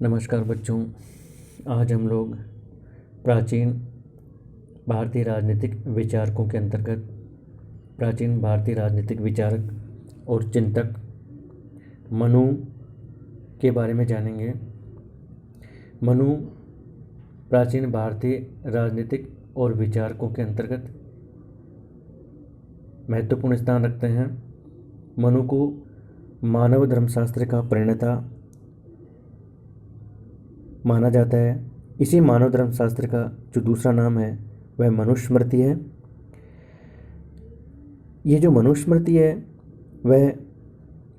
नमस्कार बच्चों। आज हम लोग प्राचीन भारतीय राजनीतिक विचारकों के अंतर्गत प्राचीन भारतीय राजनीतिक विचारक और चिंतक मनु के बारे में जानेंगे। मनु प्राचीन भारतीय राजनीतिक और विचारकों के अंतर्गत महत्वपूर्ण स्थान रखते हैं। मनु को मानव धर्मशास्त्र का प्रणेता माना जाता है। इसी मानव धर्मशास्त्र का जो दूसरा नाम है वह मनुस्मृति है। ये जो मनुस्मृति है वह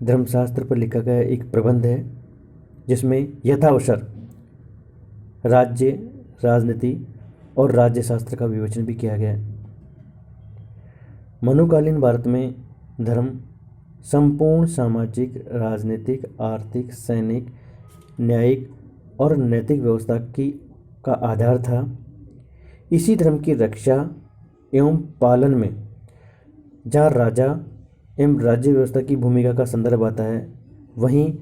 धर्मशास्त्र पर लिखा गया एक प्रबंध है जिसमें यथावसर राज्य, राजनीति और राज्य शास्त्र का विवेचन भी किया गया है। मनुकालीन भारत में धर्म संपूर्ण सामाजिक, राजनीतिक, आर्थिक, सैनिक, न्यायिक और नैतिक व्यवस्था का आधार था। इसी धर्म की रक्षा एवं पालन में जहाँ राजा एवं राज्य व्यवस्था की भूमिका का संदर्भ आता है, वहीं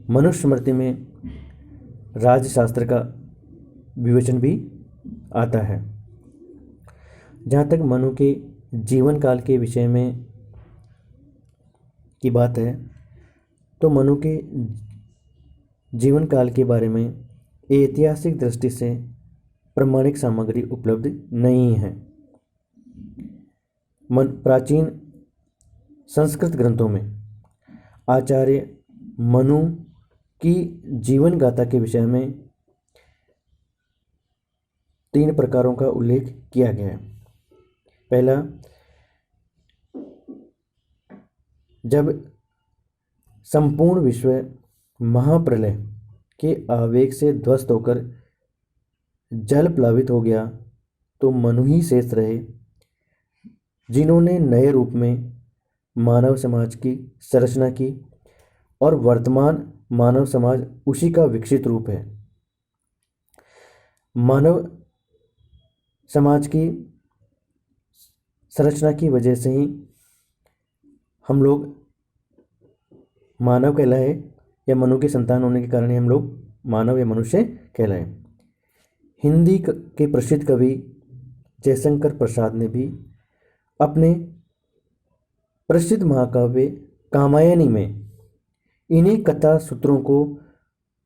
मनुस्मृति में राजशास्त्र का विवेचन भी आता है। जहाँ तक मनु के जीवन काल के विषय में की बात है तो मनु के जीवन काल के बारे में ऐतिहासिक दृष्टि से प्रमाणिक सामग्री उपलब्ध नहीं है। प्राचीन संस्कृत ग्रंथों में आचार्य मनु की जीवन गाथा के विषय में 3 प्रकारों का उल्लेख किया गया है। पहला, जब संपूर्ण विश्व महाप्रलय के आवेग से ध्वस्त होकर जल प्लावित हो गया तो मनु ही शेष रहे, जिन्होंने नए रूप में मानव समाज की संरचना की और वर्तमान मानव समाज उसी का विकसित रूप है। मानव समाज की संरचना की वजह से ही हम लोग मानव कहलाए, या मनु के संतान होने के कारण ही हम लोग मानव या मनुष्य कहलाए। हिंदी के प्रसिद्ध कवि जयशंकर प्रसाद ने भी अपने प्रसिद्ध महाकाव्य कामायनी में इन्हीं कथा सूत्रों को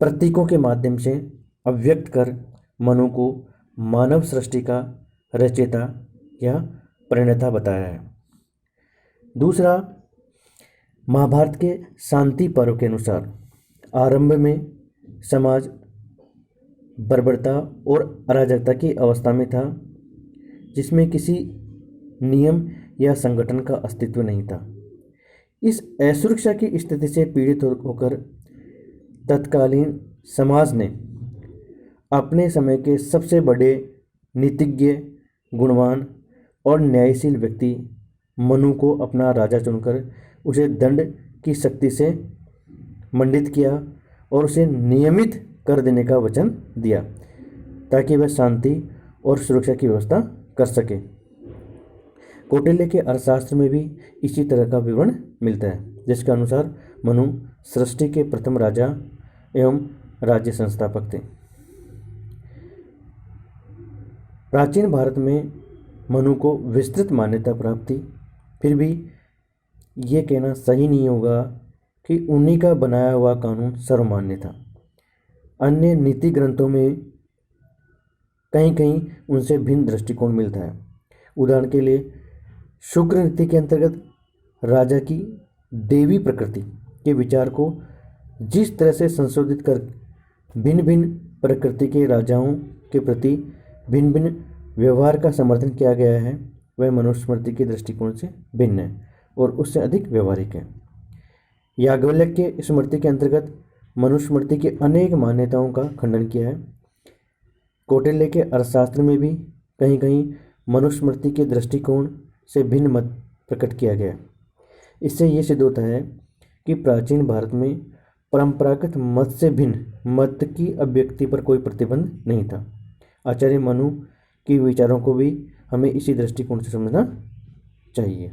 प्रतीकों के माध्यम से अभिव्यक्त कर मनु को मानव सृष्टि का रचयिता या प्रणेता बताया है। दूसरा, महाभारत के शांति पर्व के अनुसार आरंभ में समाज बर्बरता और अराजकता की अवस्था में था, जिसमें किसी नियम या संगठन का अस्तित्व नहीं था। इस असुरक्षा की स्थिति से पीड़ित होकर तत्कालीन समाज ने अपने समय के सबसे बड़े नीतिज्ञ, गुणवान और न्यायशील व्यक्ति मनु को अपना राजा चुनकर उसे दंड की शक्ति से मंडित किया और उसे नियमित कर देने का वचन दिया ताकि वह शांति और सुरक्षा की व्यवस्था कर सके। कौटिल्य के अर्थशास्त्र में भी इसी तरह का विवरण मिलता है, जिसके अनुसार मनु सृष्टि के प्रथम राजा एवं राज्य संस्थापक थे। प्राचीन भारत में मनु को विस्तृत मान्यता प्राप्त थी, फिर भी ये कहना सही नहीं होगा कि उन्हीं का बनाया हुआ कानून सर्वमान्य था। अन्य नीति ग्रंथों में कहीं कहीं उनसे भिन्न दृष्टिकोण मिलता है। उदाहरण के लिए शुक्र नीति के अंतर्गत राजा की देवी प्रकृति के विचार को जिस तरह से संशोधित कर भिन्न भिन्न प्रकृति के राजाओं के प्रति भिन्न भिन्न व्यवहार का समर्थन किया गया है, वह मनुस्मृति के दृष्टिकोण से भिन्न है और उससे अधिक व्यवहारिक है। याज्ञवल्क्य के स्मृति के अंतर्गत मनुस्मृति की अनेक मान्यताओं का खंडन किया है। कौटिल्य के अर्थशास्त्र में भी कहीं कहीं मनुस्मृति के दृष्टिकोण से भिन्न मत प्रकट किया गया। इससे ये सिद्ध होता है कि प्राचीन भारत में परंपरागत मत से भिन्न मत की अभिव्यक्ति पर कोई प्रतिबंध नहीं था। आचार्य मनु के विचारों को भी हमें इसी दृष्टिकोण से समझना चाहिए।